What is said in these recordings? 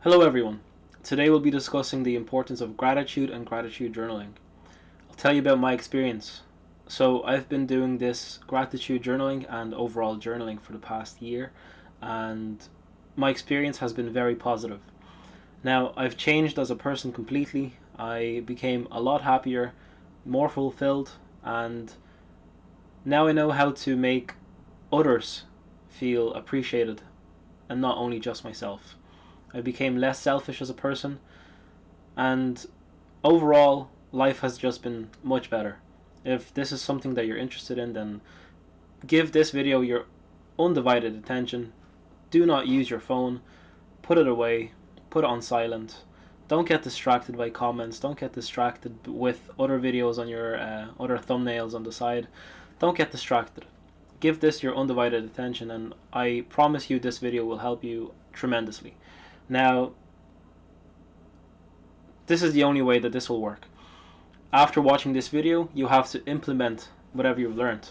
Hello everyone. Today we'll be discussing the importance of gratitude and gratitude journaling. I'll tell you about my experience. So I've been doing this gratitude journaling and overall journaling for the past year, and my experience has been very positive. Now I've changed as a person completely. I became a lot happier, more fulfilled, and now I know how to make others feel appreciated and not only just myself. I became less selfish as a person, and overall, life has just been much better. If this is something that you're interested in, then give this video your undivided attention. Do not use your phone, put it away, put it on silent. Don't get distracted by comments, don't get distracted with other videos on your other thumbnails on the side. Don't get distracted. Give this your undivided attention, and I promise you this video will help you tremendously. Now, this is the only way that this will work. After watching this video, you have to implement whatever you've learned,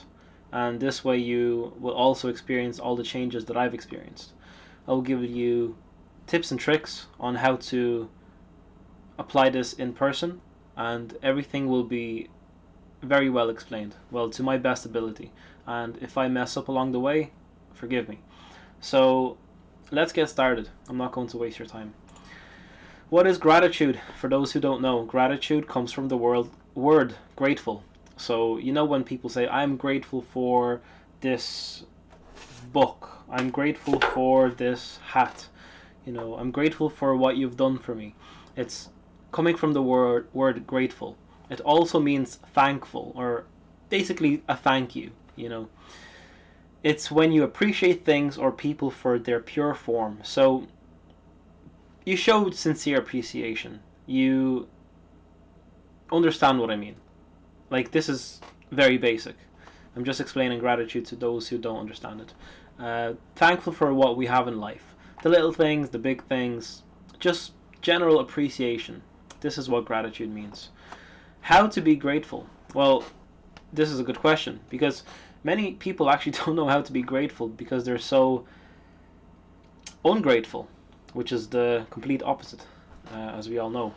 and this way you will also experience all the changes that I've experienced. I will give you tips and tricks on how to apply this in person, and everything will be very well explained, well, to my best ability. And if I mess up along the way, forgive me. So let's get started. I'm not going to waste your time. What is gratitude? For those who don't know, gratitude comes from the word grateful. So you know when people say, I'm grateful for this book, I'm grateful for this hat, I'm grateful for what you've done for me. It's coming from the word grateful. It also means thankful, or basically a thank you. It's when you appreciate things or people for their pure form. So you showed sincere appreciation. You understand what I mean. Like, this is very basic. I'm just explaining gratitude to those who don't understand it. Thankful for what we have in life. The little things, the big things, just general appreciation. This is what gratitude means. How to be grateful? Well, this is a good question, because many people actually don't know how to be grateful because they're so ungrateful, which is the complete opposite, as we all know.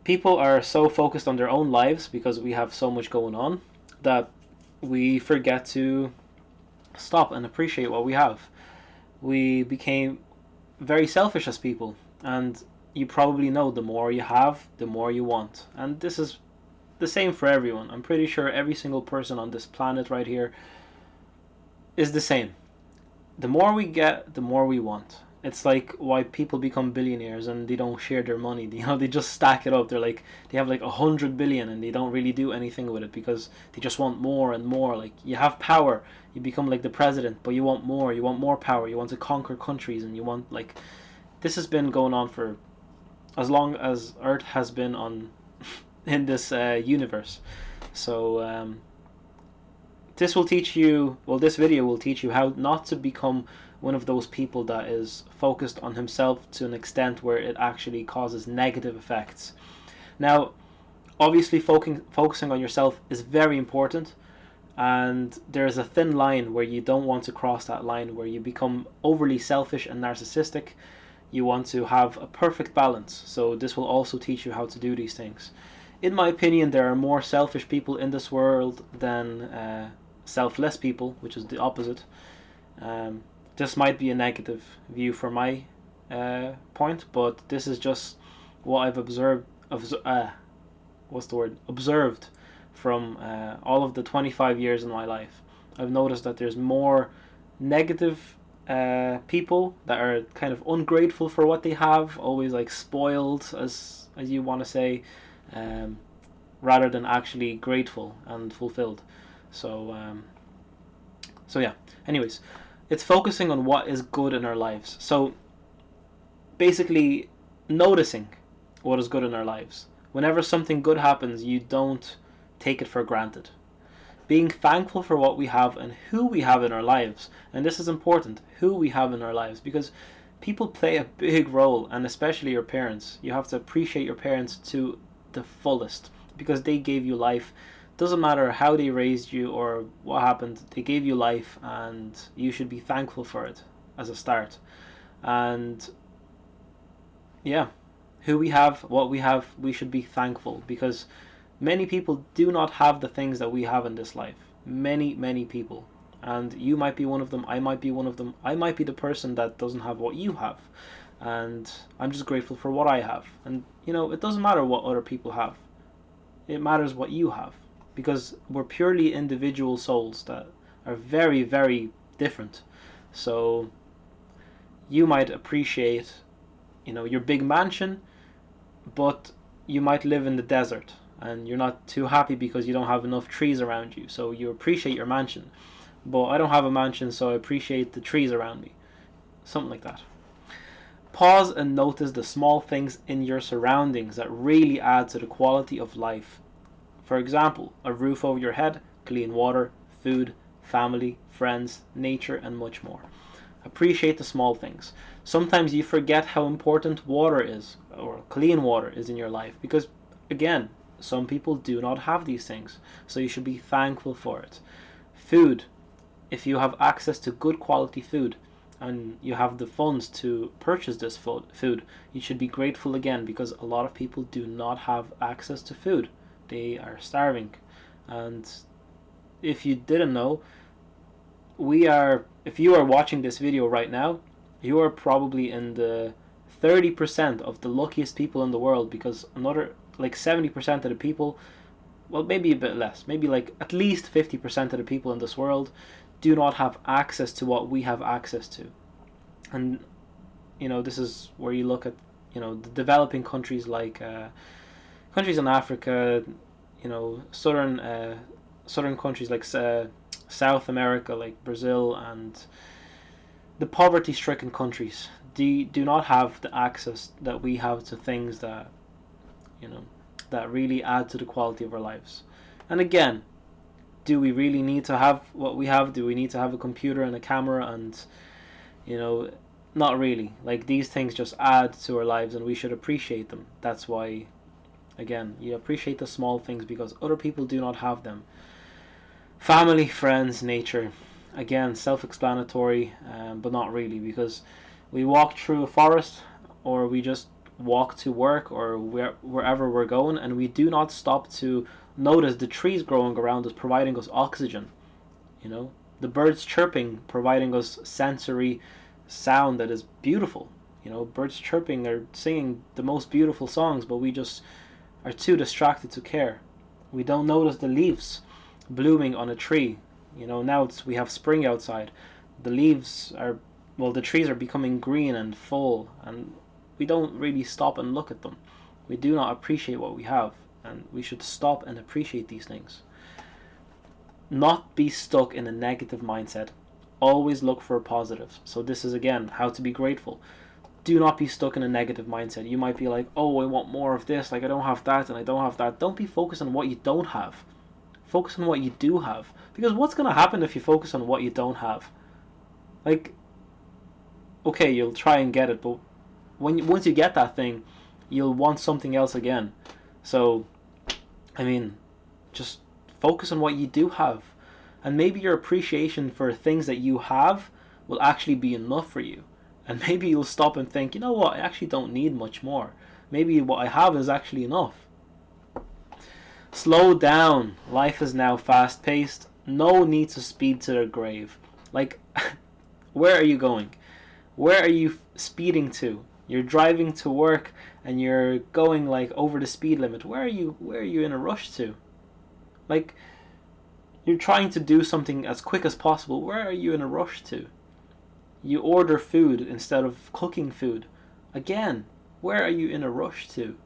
People are so focused on their own lives because we have so much going on that we forget to stop and appreciate what we have. We became very selfish as people, and you probably know the more you have, the more you want. And this is the same for everyone. I'm pretty sure every single person on this planet right here is the same. The more we get, the more we want. It's like why people become billionaires and they don't share their money. They just stack it up. They have like 100 billion and they don't really do anything with it because they just want more and more. Like, you have power, you become like the president, but you want more. You want more power. You want to conquer countries, and you want, like, this has been going on for as long as Earth has been on in this universe. So this will teach you, well, this video will teach you how not to become one of those people that is focused on himself to an extent where it actually causes negative effects. Now, obviously focusing on yourself is very important, and there's a thin line where you don't want to cross that line, where you become overly selfish and narcissistic. You want to have a perfect balance. So this will also teach you how to do these things. In my opinion, there are more selfish people in this world than selfless people, which is the opposite. This might be a negative view for my point, but this is just what I've observed. Observed from all of the 25 years in my life. I've noticed that there's more negative people that are kind of ungrateful for what they have, always like spoiled, as you want to say, rather than actually grateful and fulfilled. So yeah. Anyways, it's focusing on what is good in our lives. So basically, noticing what is good in our lives. Whenever something good happens, you don't take it for granted. Being thankful for what we have and who we have in our lives. And this is important, who we have in our lives, because people play a big role, and especially your parents. You have to appreciate your parents to the fullest because they gave you life. Doesn't matter how they raised you or what happened, they gave you life, and you should be thankful for it as a start. And yeah, who we have, what we have, we should be thankful, because many people do not have the things that we have in this life. Many people. And you might be one of them, I might be one of them, I might be the person that doesn't have what you have. And I'm just grateful for what I have. And, it doesn't matter what other people have, it matters what you have. Because we're purely individual souls that are very, very different. So you might appreciate, your big mansion, but you might live in the desert and you're not too happy because you don't have enough trees around you. So you appreciate your mansion. But I don't have a mansion, so I appreciate the trees around me. Something like that. Pause and notice the small things in your surroundings that really add to the quality of life. For example, a roof over your head, clean water, food, family, friends, nature, and much more. Appreciate the small things. Sometimes you forget how important water is, or clean water is in your life, because, again, some people do not have these things, so you should be thankful for it. Food. If you have access to good quality food, and you have the funds to purchase this food, you should be grateful again, because a lot of people do not have access to food. They are starving. And if you didn't know, if you are watching this video right now, you are probably in the 30% of the luckiest people in the world, because another, like 70% of the people, well, maybe a bit less, maybe like at least 50% of the people in this world do not have access to what we have access to. And, this is where you look at, the developing countries, like countries in Africa, southern countries like South America, like Brazil, and the poverty-stricken countries do not have the access that we have to things that, that really add to the quality of our lives. And again, do we really need to have what we have? Do we need to have a computer and a camera? And, not really. Like, these things just add to our lives, and we should appreciate them. That's why, again, you appreciate the small things, because other people do not have them. Family, friends, nature. Again, self-explanatory, but not really, because we walk through a forest, or we just walk to work, or wherever we're going, and we do not stop to notice the trees growing around us, providing us oxygen. The birds chirping, providing us sensory sound that is beautiful. Birds chirping are singing the most beautiful songs, but we just are too distracted to care. We don't notice the leaves blooming on a tree. Now we have spring outside. The leaves the trees are becoming green and full, and we don't really stop and look at them. We do not appreciate what we have, and we should stop and appreciate these things. Not be stuck in a negative mindset. Always look for a positive. So this is, again, how to be grateful. Do not be stuck in a negative mindset. You might be like, oh, I want more of this, like I don't have that and I don't have that. Don't be focused on what you don't have. Focus on what you do have. Because what's going to happen if you focus on what you don't have? Like, okay, you'll try and get it, but once you get that thing, you'll want something else again. So, just focus on what you do have. And maybe your appreciation for things that you have will actually be enough for you. And maybe you'll stop and think, you know what, I actually don't need much more. Maybe what I have is actually enough. Slow down. Life is now fast-paced. No need to speed to the grave. Like, where are you going? Where are you speeding to? You're driving to work and you're going like over the speed limit. Where are you in a rush to? Like, you're trying to do something as quick as possible. Where are you in a rush to? You order food instead of cooking food. Again, where are you in a rush to?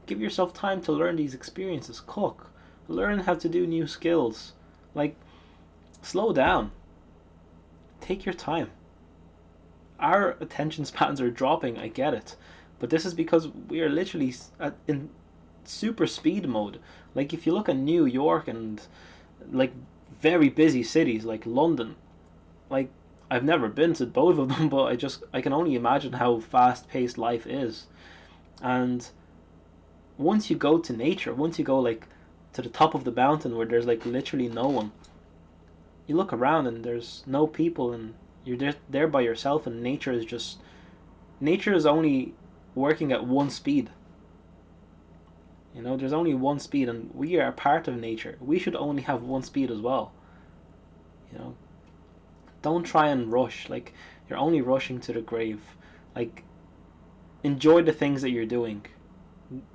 Give yourself time to learn these experiences. Cook. Learn how to do new skills. Like, slow down. Take your time. Our attention spans are dropping, I get it. But this is because we are literally in super speed mode. Like, if you look at New York and like very busy cities like London, like, I've never been to both of them, but I can only imagine how fast-paced life is. And once you go to nature, once you go like to the top of the mountain where there's like literally no one, you look around and there's no people, and you're there by yourself, and nature is only working at one speed. You know, there's only one speed, and we are a part of nature. We should only have one speed as well. You know, don't try and rush. Like, you're only rushing to the grave. Like, enjoy the things that you're doing.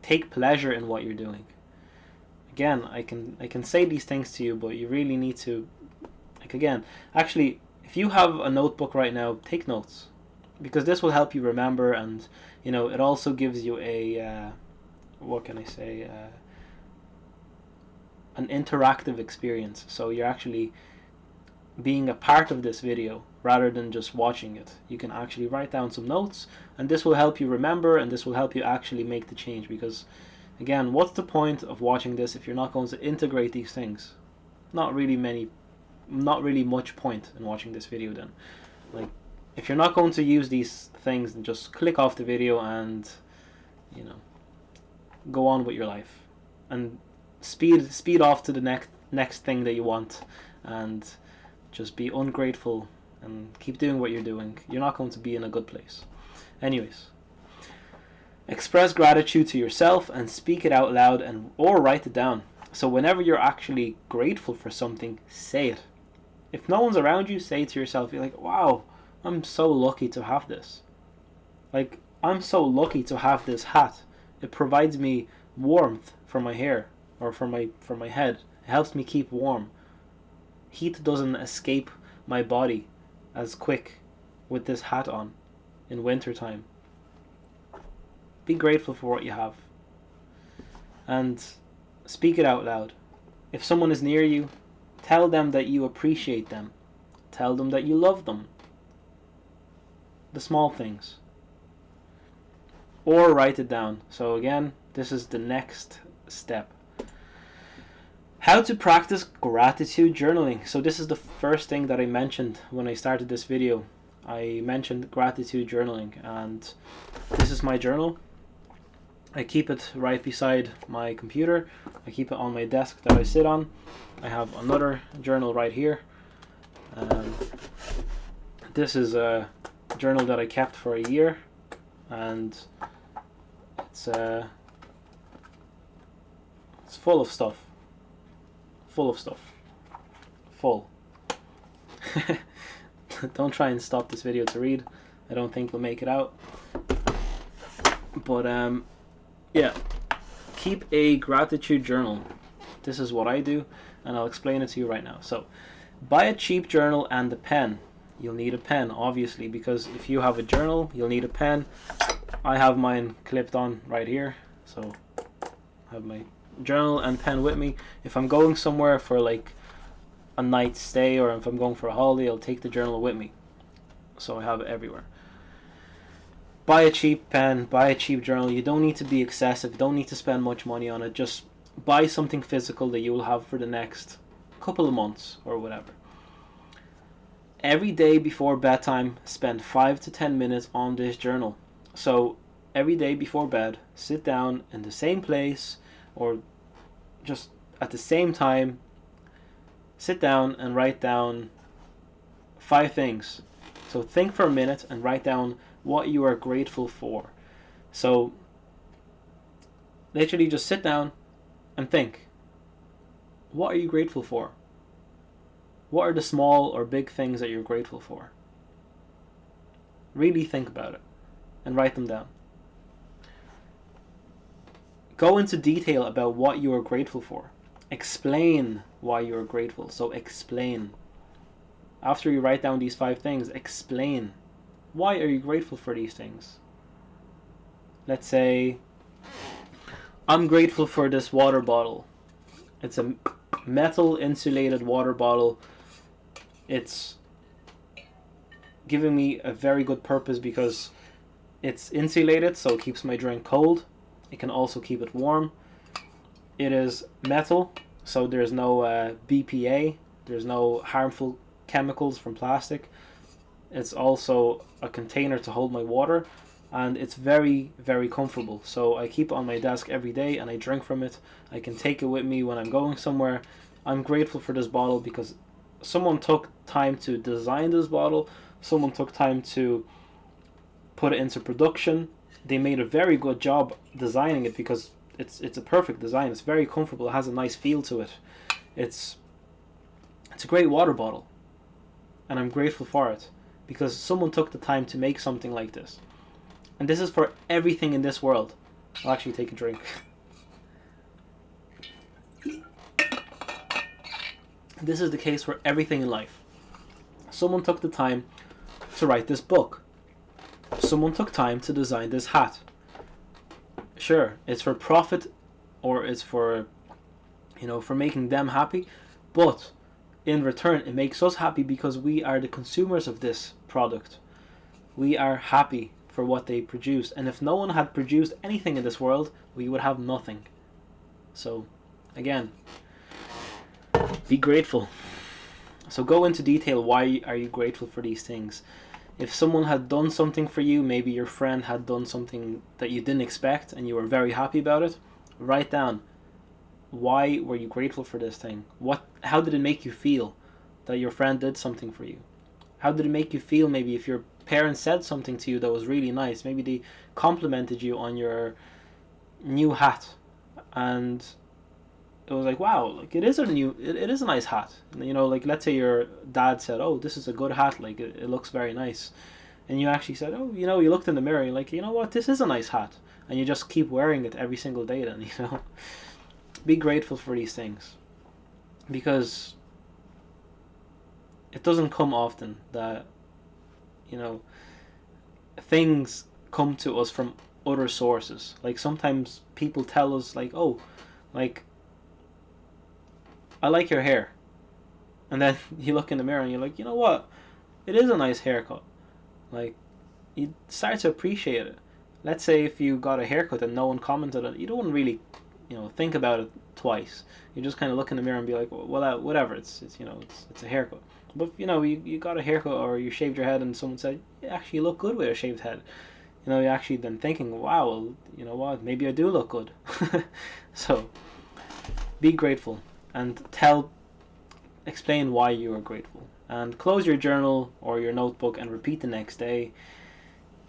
Take pleasure in what you're doing. Again, I can say these things to you, but you really need to, like, again, actually, if you have a notebook right now, take notes, because this will help you remember, and you know, it also gives you a what can I say, an interactive experience. So you're actually being a part of this video rather than just watching it. You can actually write down some notes, and this will help you remember, and this will help you actually make the change. Because again, what's the point of watching this if you're not going to integrate these things? Not really much point in watching this video then. Like, if you're not going to use these things, then just click off the video and, you know, go on with your life and speed off to the next thing that you want, and just be ungrateful and keep doing what you're doing. You're not going to be in a good place. Anyways, express gratitude to yourself and speak it out loud, or write it down. So whenever you're actually grateful for something, say it. If no one's around you, say it to yourself. You're like, wow, I'm so lucky to have this. Like, I'm so lucky to have this hat. It provides me warmth for my hair, or for my head. It helps me keep warm. Heat doesn't escape my body as quick with this hat on in winter time. Be grateful for what you have, and speak it out loud. If someone is near you, tell them that you appreciate them. Tell them that you love them. The small things. Or write it down. So again, this is the next step. How to practice gratitude journaling. So this is the first thing that I mentioned when I started this video. I mentioned gratitude journaling, and this is my journal. I keep it right beside my computer. I keep it on my desk that I sit on. I have another journal right here. This is a journal that I kept for a year, and it's full of stuff. Full. Don't try and stop this video to read. I don't think we'll make it out. But yeah, keep a gratitude journal. This is what I do, and I'll explain it to you right now. So, buy a cheap journal and a pen. You'll need a pen, obviously, because if you have a journal, you'll need a pen. I have mine clipped on right here, so I have my journal and pen with me. If I'm going somewhere for like a night's stay, or if I'm going for a holiday, I'll take the journal with me, so I have it everywhere. Buy a cheap pen, buy a cheap journal. You don't need to be excessive, you don't need to spend much money on it. Just buy something physical that you will have for the next couple of months or whatever. Every day before bedtime, spend 5 to 10 minutes on this journal. So every day before bed, sit down in the same place, or just at the same time, sit down and write down 5 things. So think for a minute and write down what you are grateful for. So literally just sit down and think. What are you grateful for? What are the small or big things that you're grateful for? Really think about it and write them down. Go into detail about what you are grateful for. Explain why you are grateful. So explain. After you write down these 5 things, explain. Why are you grateful for these things? Let's say, I'm grateful for this water bottle. It's a metal insulated water bottle. It's giving me a very good purpose because it's insulated, so it keeps my drink cold. It can also keep it warm. It is metal, so there's no BPA. There's no harmful chemicals from plastic. It's also a container to hold my water, and it's very, very comfortable. So I keep it on my desk every day and I drink from it. I can take it with me when I'm going somewhere. I'm grateful for this bottle because someone took time to design this bottle. Someone took time to put it into production. they made a very good job designing it, because it's a perfect design. It's very comfortable. It has a nice feel to it. It's a great water bottle, and I'm grateful for it, because someone took the time to make something like this. And this is for everything in this world. I'll actually take a drink. This is the case for everything in life. Someone took the time to write this book. Someone took time to design this hat. Sure, it's for profit, or it's for, for making them happy, but in return it makes us happy because we are the consumers of this product. We are happy for what they produced, and if no one had produced anything in this world, we would have nothing. So, again, be grateful. So go into detail, why are you grateful for these things? If someone had done something for you, maybe your friend had done something that you didn't expect and you were very happy about it, write down, why were you grateful for this thing? How did it make you feel that your friend did something for you? How did it make you feel maybe if your parents said something to you that was really nice? Maybe they complimented you on your new hat, and it was like, wow, like it is a nice hat. Like let's say your dad said, oh, this is a good hat, like it looks very nice. And you actually said, oh, you looked in the mirror, you're like, you know what, this is a nice hat. And you just keep wearing it every single day then, Be grateful for these things. Because it doesn't come often that, things come to us from other sources. Like sometimes people tell us like, oh, like, I like your hair. And then you look in the mirror and you're like, you know what? It is a nice haircut. Like, you start to appreciate it. Let's say if you got a haircut and no one commented on it, you don't really, think about it twice. You just kind of look in the mirror and be like, well, whatever. It's a haircut. But you got a haircut, or you shaved your head and someone said, you actually look good with a shaved head. You're actually then thinking, wow, well, you know what? Maybe I do look good. So, be grateful. And explain why you are grateful. And close your journal or your notebook and repeat the next day.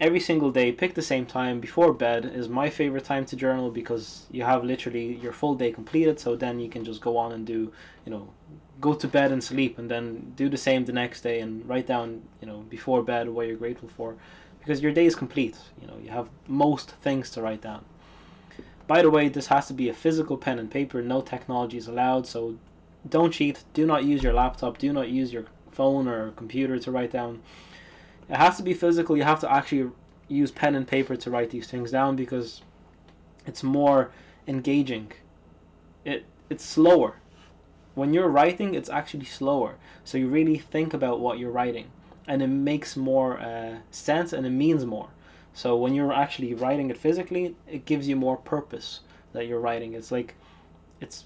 Every single day, pick the same time. Before bed is my favorite time to journal, because you have literally your full day completed, so then you can just go on and do, go to bed and sleep, and then do the same the next day and write down, before bed what you're grateful for, because your day is complete. You have most things to write down. By the way, this has to be a physical pen and paper. No technology is allowed, so don't cheat. Do not use your laptop. Do not use your phone or computer to write down. It has to be physical. You have to actually use pen and paper to write these things down, because it's more engaging. It's slower. When you're writing, it's actually slower. So you really think about what you're writing, and it makes more sense, and it means more. So when you're actually writing it physically, it gives you more purpose that you're writing. It's like, it's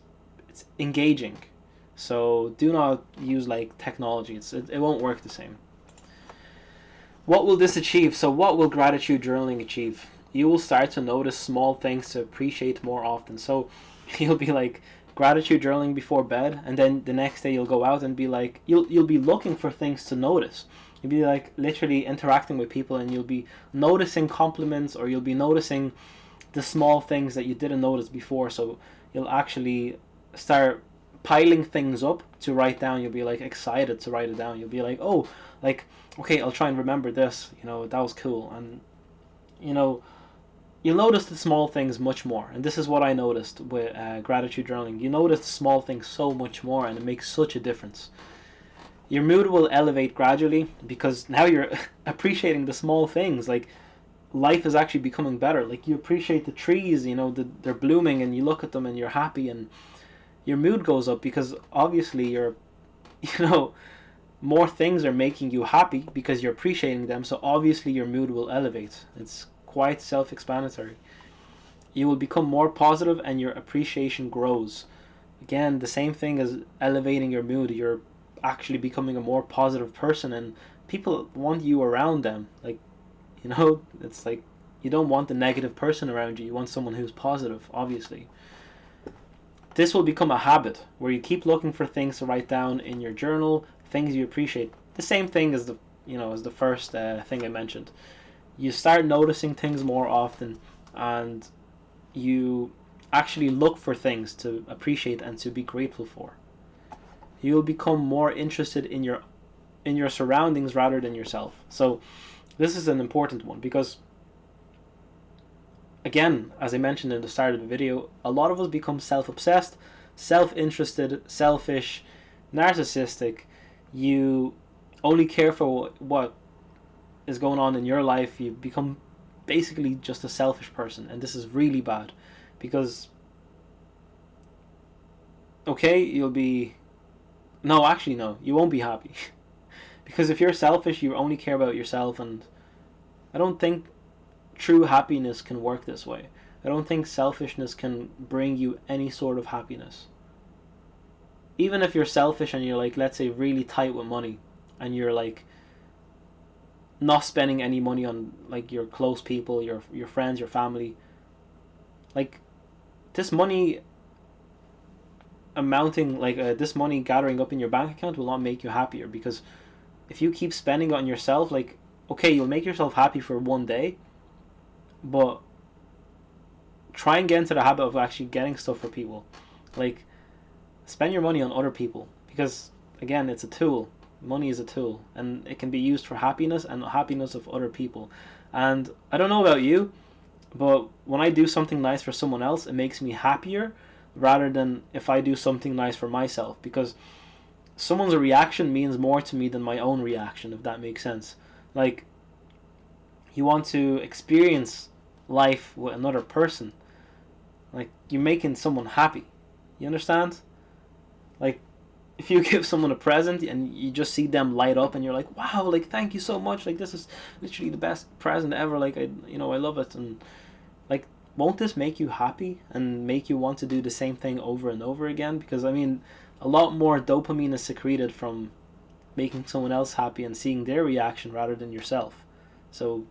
engaging. So do not use like technology. It won't work the same. What will this achieve? So what will gratitude journaling achieve? You will start to notice small things to appreciate more often. So you'll be like gratitude journaling before bed, and then the next day you'll go out and be like, you'll be looking for things to notice. You'll be like literally interacting with people, and you'll be noticing compliments, or you'll be noticing the small things that you didn't notice before. So you'll actually start piling things up to write down. You'll be like excited to write it down. You'll be like, oh, like, okay, I'll try and remember this. That was cool. And you'll notice the small things much more. And this is what I noticed with gratitude journaling. You notice the small things so much more, and it makes such a difference. Your mood will elevate gradually, because now you're appreciating the small things. Like, life is actually becoming better. Like, you appreciate the trees, they're blooming, and you look at them and you're happy, and your mood goes up, because obviously you're, more things are making you happy because you're appreciating them. So obviously your mood will elevate. It's quite self-explanatory. You will become more positive, and your appreciation grows. Again, the same thing as elevating your mood. You're actually becoming a more positive person, and people want you around them. Like, it's like, you don't want the negative person around you. You want someone who's positive, obviously. This will become a habit where you keep looking for things to write down in your journal, things you appreciate. The same thing as the first thing I mentioned. you start noticing things more often, and you actually look for things to appreciate and to be grateful for. You'll become more interested in your surroundings rather than yourself. So this is an important one, because again, as I mentioned in the start of the video, a lot of us become self-obsessed, self-interested, selfish, narcissistic. You only care for what is going on in your life. You become basically just a selfish person, and this is really bad, because okay, you'll be no, actually no, you won't be happy. Because if you're selfish, you only care about yourself, and I don't think true happiness can work this way. I don't think selfishness can bring you any sort of happiness. Even if you're selfish and you're like, let's say, really tight with money, and you're like not spending any money on like your close people, your friends, your family, like this money amounting, like this money gathering up in your bank account will not make you happier, because if you keep spending on yourself, like, okay, you'll make yourself happy for one day, but try and get into the habit of actually getting stuff for people. Like, spend your money on other people, because again, it's a tool. Money is a tool, and it can be used for happiness and happiness of other people. And I don't know about you, but when I do something nice for someone else, it makes me happier rather than if I do something nice for myself, because someone's reaction means more to me than my own reaction, if that makes sense. Like, you want to experience life with another person. Like, you're making someone happy. You understand? Like, if you give someone a present and you just see them light up and you're like, wow, like, thank you so much. Like, this is literally the best present ever. Like, I love it. And like, won't this make you happy and make you want to do the same thing over and over again? Because I mean, a lot more dopamine is secreted from making someone else happy and seeing their reaction rather than yourself. So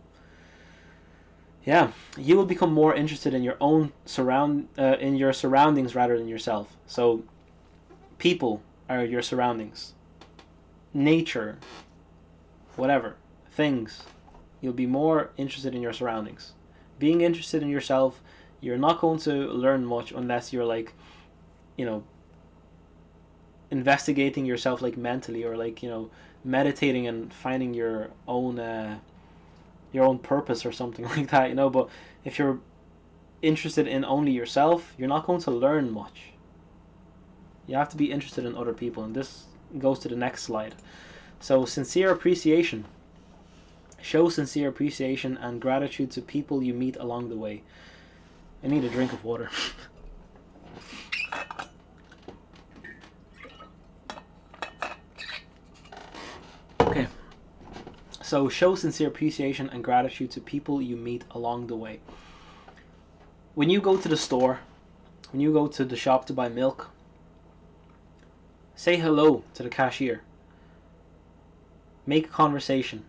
yeah, you will become more interested in your own in your surroundings rather than yourself. So people are your surroundings, nature, whatever, things. You'll be more interested in your surroundings. Being interested in yourself, you're not going to learn much unless you're like, investigating yourself, like mentally, or like, meditating and finding your own purpose or something like that, but if you're interested in only yourself, you're not going to learn much. You have to be interested in other people, and this goes to the next slide. So sincere appreciation. Show sincere appreciation and gratitude to people you meet along the way. I need a drink of water. Okay. So show sincere appreciation and gratitude to people you meet along the way. When you go to the store, when you go to the shop to buy milk, say hello to the cashier. Make a conversation.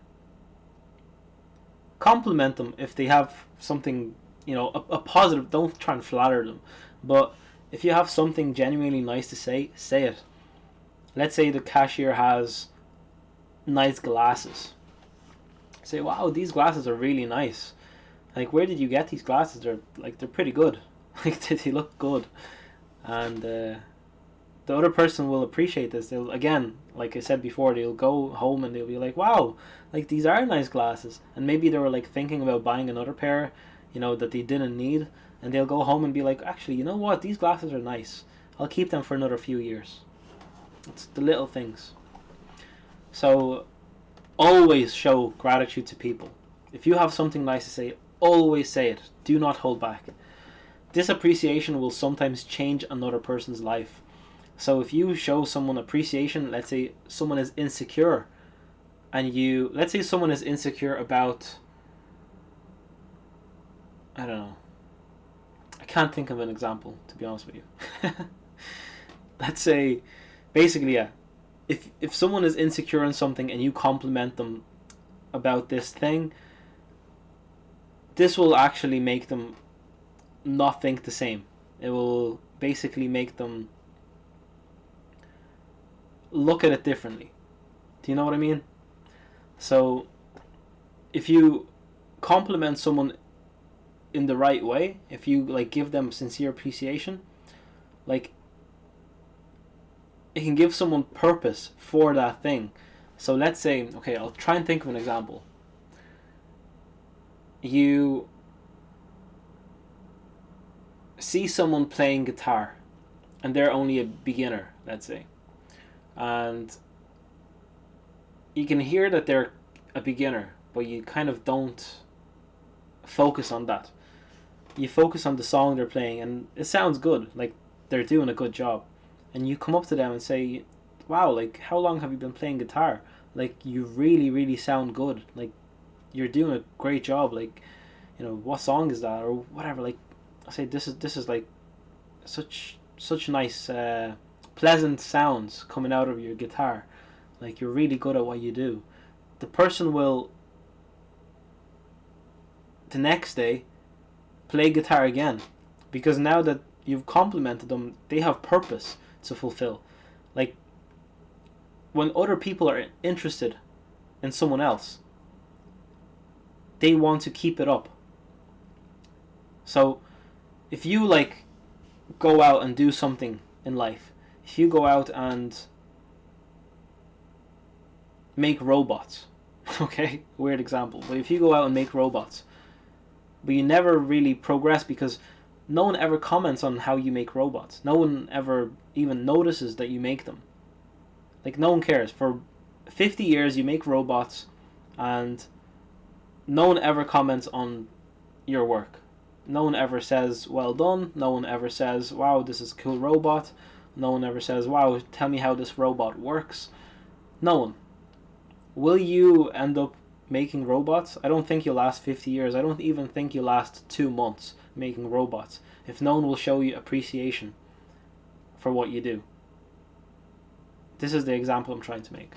Compliment them if they have something, a positive. Don't try and flatter them. But if you have something genuinely nice to say it. Let's say the cashier has nice glasses. Say, wow, these glasses are really nice. Like, where did you get these glasses? They're pretty good. Like, they look good. And the other person will appreciate this. They'll, again, like I said before, they'll go home and they'll be like, wow, like, these are nice glasses. And maybe they were like thinking about buying another pair, that they didn't need, and they'll go home and be like, actually, you know what, these glasses are nice. I'll keep them for another few years. It's the little things. So always show gratitude to people. If you have something nice to say, always say it. Do not hold back. This appreciation will sometimes change another person's life. So if you show someone appreciation, let's say someone is insecure, and let's say someone is insecure about, I don't know, I can't think of an example, to be honest with you. Let's say, basically, yeah, if someone is insecure in something and you compliment them about this thing, this will actually make them not think the same. It will basically make them look at it differently. Do you know what I mean? So if you compliment someone in the right way, if you like give them sincere appreciation, like it can give someone purpose for that thing. So let's say, okay, I'll try and think of an example. You see someone playing guitar and they're only a beginner, let's say, and you can hear that they're a beginner, but you kind of don't focus on that. You focus on the song they're playing, and it sounds good, like they're doing a good job, and you come up to them and say, wow, like how long have you been playing guitar? Like you really, really sound good, like you're doing a great job, like, you know, what song is that, or whatever. Like I say, this is like such nice pleasant sounds coming out of your guitar, like you're really good at what you do. The person will the next day play guitar again, because now that you've complimented them, they have purpose to fulfill. Like when other people are interested in someone else, they want to keep it up. So if you like go out and do something in life, if you go out and make robots, okay, weird example, but if you go out and make robots, but you never really progress because no one ever comments on how you make robots. No one ever even notices that you make them. Like no one cares. For 50 years you make robots and no one ever comments on your work. No one ever says, well done. No one ever says, wow, this is a cool robot. No one ever says, wow, tell me how this robot works. No one. Will you end up making robots? I don't think you'll last 50 years. I don't even think you'll last 2 months making robots if no one will show you appreciation for what you do. This is the example I'm trying to make.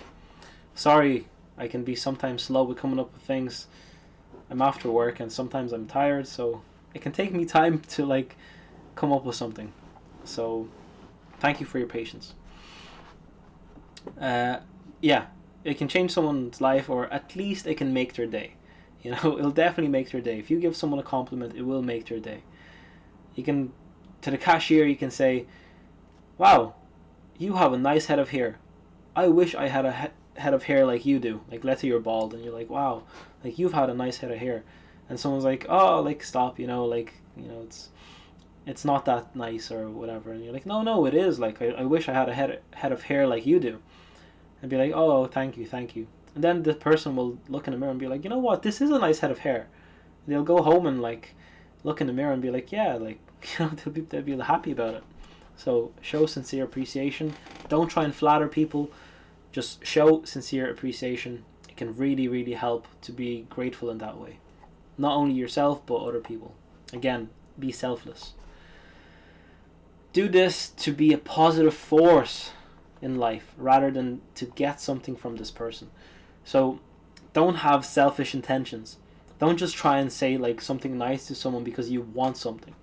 Sorry, I can be sometimes slow with coming up with things. I'm after work and sometimes I'm tired, so it can take me time to like come up with something. So thank you for your patience. Yeah, it can change someone's life, or at least it can make their day. You know, it'll definitely make their day. If you give someone a compliment, it will make their day. You can, to the cashier, you can say, wow, you have a nice head of hair. I wish I had a head of hair like you do. Like, let's say you're bald and you're like, wow, like you've had a nice head of hair. And someone's like, oh, like stop, you know, like, you know, it's not that nice or whatever. And you're like, no, it is. Like, I wish I had a head of hair like you do. And be like, oh, thank you. And then the person will look in the mirror and be like, you know what, this is a nice head of hair. And they'll go home and like look in the mirror and be like, yeah, like, you know, they'll be happy about it. So show sincere appreciation. Don't try and flatter people. Just show sincere appreciation. It can really, really help to be grateful in that way. Not only yourself, but other people. Again, be selfless. Do this to be a positive force in life rather than to get something from this person. So don't have selfish intentions. Don't just try and say like something nice to someone because you want something.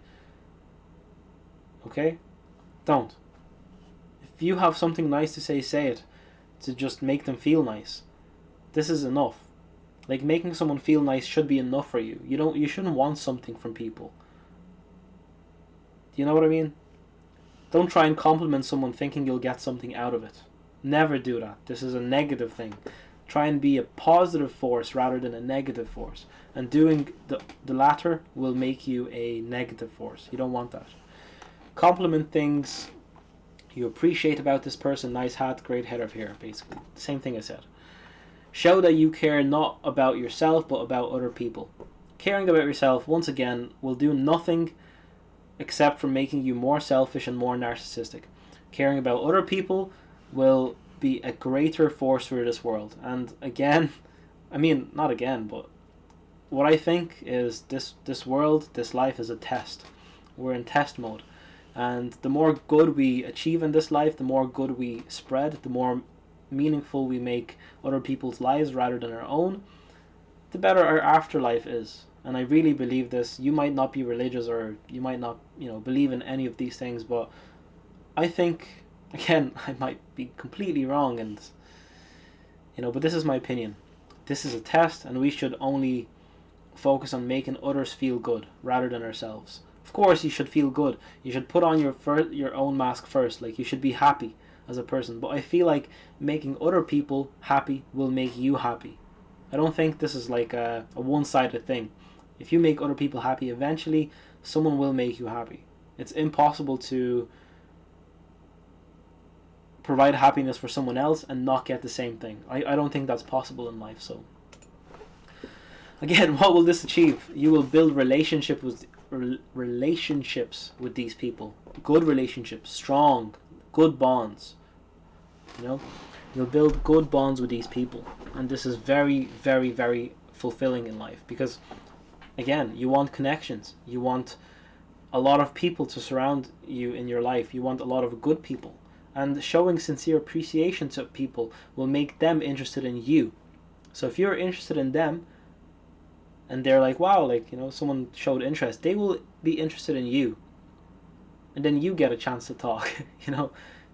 Okay? Don't. If you have something nice to say it. To just make them feel nice. This is enough. Like making someone feel nice should be enough for you. You shouldn't want something from people. Do you know what I mean? Don't try and compliment someone thinking you'll get something out of it. Never do that. This is a negative thing. Try and be a positive force rather than a negative force. And doing the latter will make you a negative force. You don't want that. Compliment things you appreciate about this person. Nice hat, great head of hair, basically. Same thing I said. Show that you care not about yourself, but about other people. Caring about yourself, once again, will do nothing except for making you more selfish and more narcissistic. Caring about other people will be a greater force for this world. And again, I mean, not again, but what I think is this world, this life is a test. We're in test mode. And the more good we achieve in this life, the more good we spread, the more meaningful we make other people's lives rather than our own, the better our afterlife is. And I really believe this. You might not be religious, or you might not, believe in any of these things, but I think, again, I might be completely wrong, and but this is my opinion. This is a test, and we should only focus on making others feel good rather than ourselves. Of course, you should feel good. You should put on your own mask first. Like, you should be happy as a person. But I feel like making other people happy will make you happy. I don't think this is like a one-sided thing. If you make other people happy, eventually someone will make you happy. It's impossible to provide happiness for someone else and not get the same thing. I don't think that's possible in life. So again, what will this achieve? You will build relationships with these people. Good relationships, strong, good bonds. You'll build good bonds with these people, and this is very, very, very fulfilling in life, because again, you want connections. You want a lot of people to surround you in your life. You want a lot of good people, and showing sincere appreciation to people will make them interested in you. So if you're interested in them and they're like, wow, someone showed interest, they will be interested in you, and then you get a chance to talk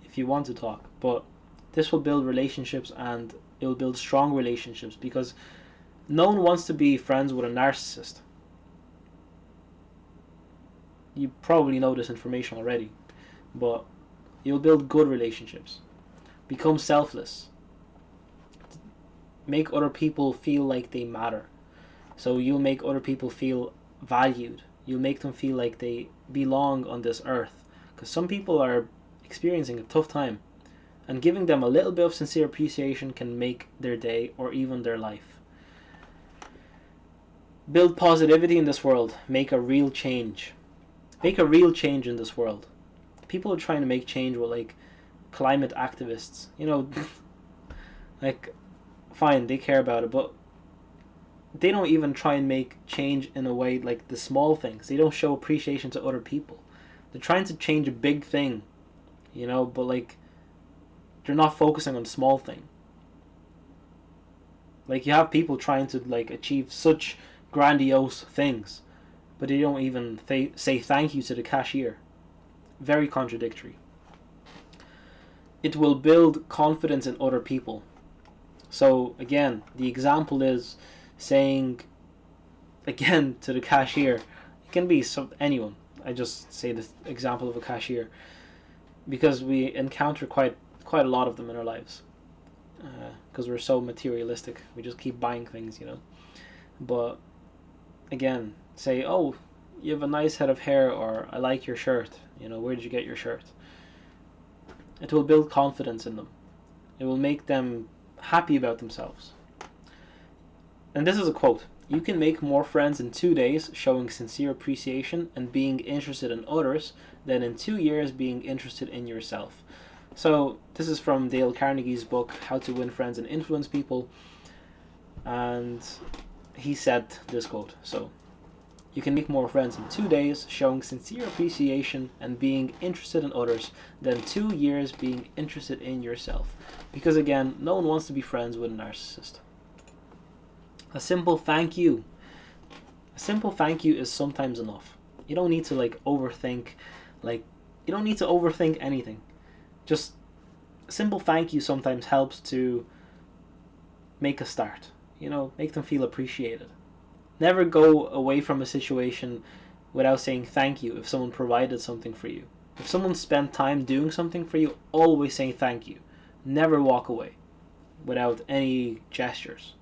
if you want to talk. But this will build relationships, and it will build strong relationships, because no one wants to be friends with a narcissist. You probably know this information already, but you'll build good relationships. Become selfless. Make other people feel like they matter. So you'll make other people feel valued. You'll make them feel like they belong on this earth, because some people are experiencing a tough time, and giving them a little bit of sincere appreciation can make their day or even their life. Build positivity in this world. Make a real change. Make a real change in this world. People are trying to make change with climate activists. Fine, they care about it, but they don't even try and make change in a way like the small things. They don't show appreciation to other people. They're trying to change a big thing, but they're not focusing on the small thing. You have people trying to achieve such grandiose things, but they don't even say thank you to the cashier. Very contradictory. It will build confidence in other people. So again, the example is saying again to the cashier. It can be anyone. I just say the example of a cashier because we encounter quite a lot of them in our lives, because we're so materialistic. We just keep buying things, But again, say, oh, you have a nice head of hair, or I like your shirt, where did you get your shirt? It will build confidence in them. It will make them happy about themselves. And this is a quote: you can make more friends in 2 days showing sincere appreciation and being interested in others than in 2 years being interested in yourself. So this is from Dale Carnegie's book, How to Win Friends and Influence People. And he said this quote: so you can make more friends in 2 days showing sincere appreciation and being interested in others than 2 years being interested in yourself. Because again, no one wants to be friends with a narcissist. A simple thank you. A simple thank you is sometimes enough. You don't need to overthink. You don't need to overthink anything. Just a simple thank you sometimes helps to make a start. Make them feel appreciated. Never go away from a situation without saying thank you if someone provided something for you. If someone spent time doing something for you, always say thank you. Never walk away without any gestures.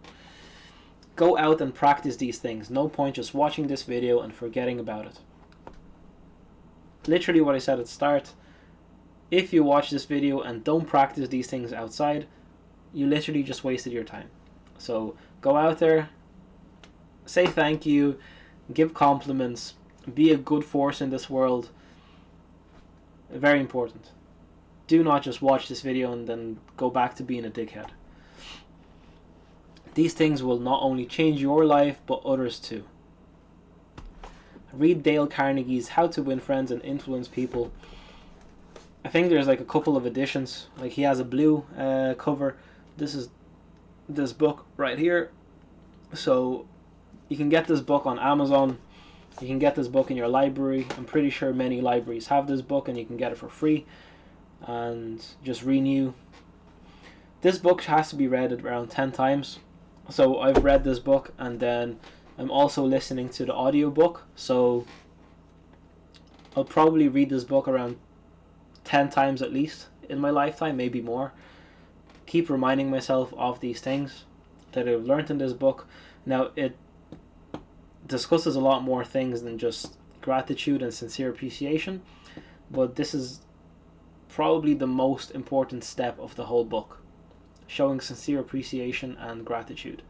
Go out and practice these things. No point just watching this video and forgetting about it. Literally what I said at the start. If you watch this video and don't practice these things outside, you literally just wasted your time. So go out there, say thank you, give compliments, be a good force in this world. Very important. Do not just watch this video and then go back to being a dickhead. These things will not only change your life, but others too. Read Dale Carnegie's How to Win Friends and Influence People. I think there's a couple of editions. He has a blue cover. This is this book right here. So you can get this book on Amazon. You can get this book in your library. I'm pretty sure many libraries have this book, and you can get it for free. And just renew. This book has to be read around 10 times. So I've read this book and then I'm also listening to the audiobook, so I'll probably read this book around 10 times at least in my lifetime, maybe more. Keep reminding myself of these things that I've learned in this book. Now, it discusses a lot more things than just gratitude and sincere appreciation, but this is probably the most important step of the whole book, showing sincere appreciation and gratitude.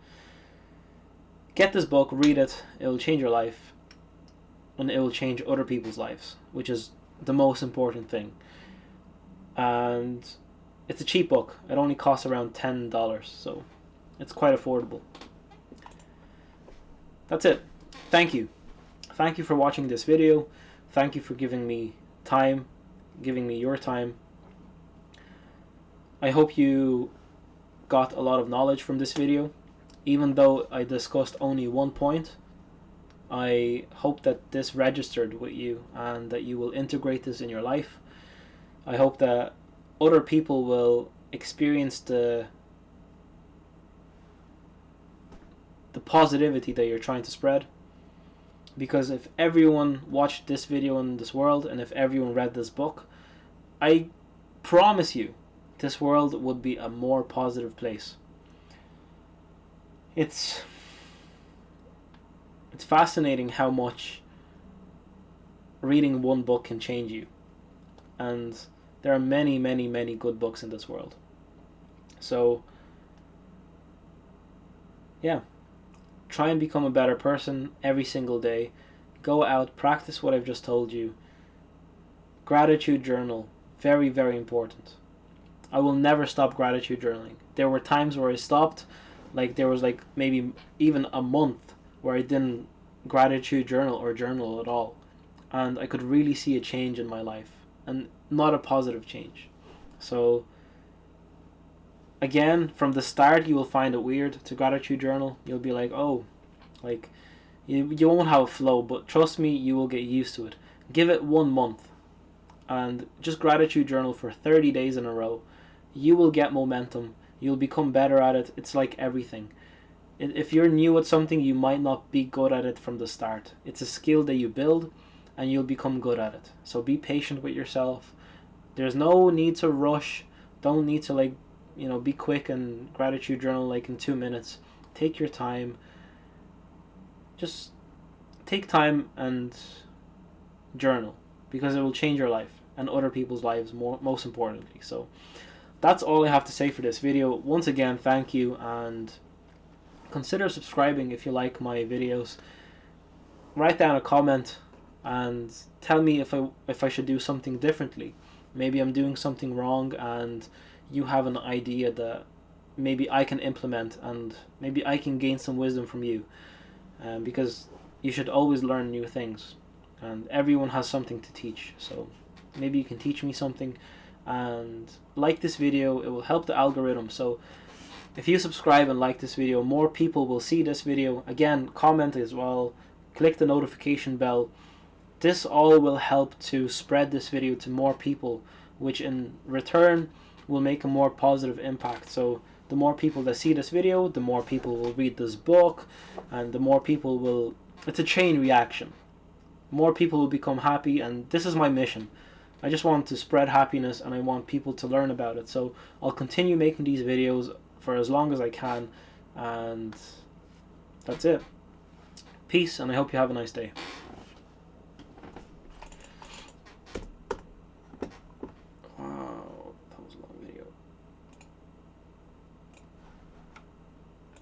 Get this book, read it, it will change your life, and it will change other people's lives, which is the most important thing. And it's a cheap book. It only costs around $10, so it's quite affordable. That's it. Thank you. Thank you for watching this video. Thank you for giving me time, giving me your time. I hope you got a lot of knowledge from this video. Even though I discussed only one point, I hope that this registered with you and that you will integrate this in your life. I hope that other people will experience the positivity that you're trying to spread. Because if everyone watched this video in this world, and if everyone read this book, I promise you this world would be a more positive place. It's fascinating how much reading one book can change you. And there are many, many, many good books in this world. So, yeah. Try and become a better person every single day. Go out, practice what I've just told you. Gratitude journal. Very, very important. I will never stop gratitude journaling. There were times where I stopped. There was maybe even a month where I didn't gratitude journal or journal at all. And I could really see a change in my life. And not a positive change. So, again, from the start you will find it weird to gratitude journal. You'll be like, oh, you won't have a flow, but trust me, you will get used to it. Give it 1 month and just gratitude journal for 30 days in a row. You will get momentum. You'll become better at it. It's like everything. If you're new at something, you might not be good at it from the start. It's a skill that you build and you'll become good at it. So be patient with yourself. There's no need to rush. Don't need to be quick and gratitude journal in 2 minutes. Take your time. Just take time and journal, because it will change your life and other people's lives most importantly. So that's all I have to say for this video. Once again, thank you, and consider subscribing if you like my videos. Write down a comment and tell me if I should do something differently. Maybe I'm doing something wrong and you have an idea that maybe I can implement, and maybe I can gain some wisdom from you. Because you should always learn new things, and everyone has something to teach. So maybe you can teach me something, and like this video. It will help the algorithm. So if you subscribe and like this video, more people will see this video. Again, comment as well, click the notification bell. This all will help to spread this video to more people, which in return will make a more positive impact. So the more people that see this video, the more people will read this book, and the more people will... It's a chain reaction. More people will become happy, and this is my mission. I just want to spread happiness, and I want people to learn about it. So I'll continue making these videos for as long as I can, and that's it. Peace, and I hope you have a nice day.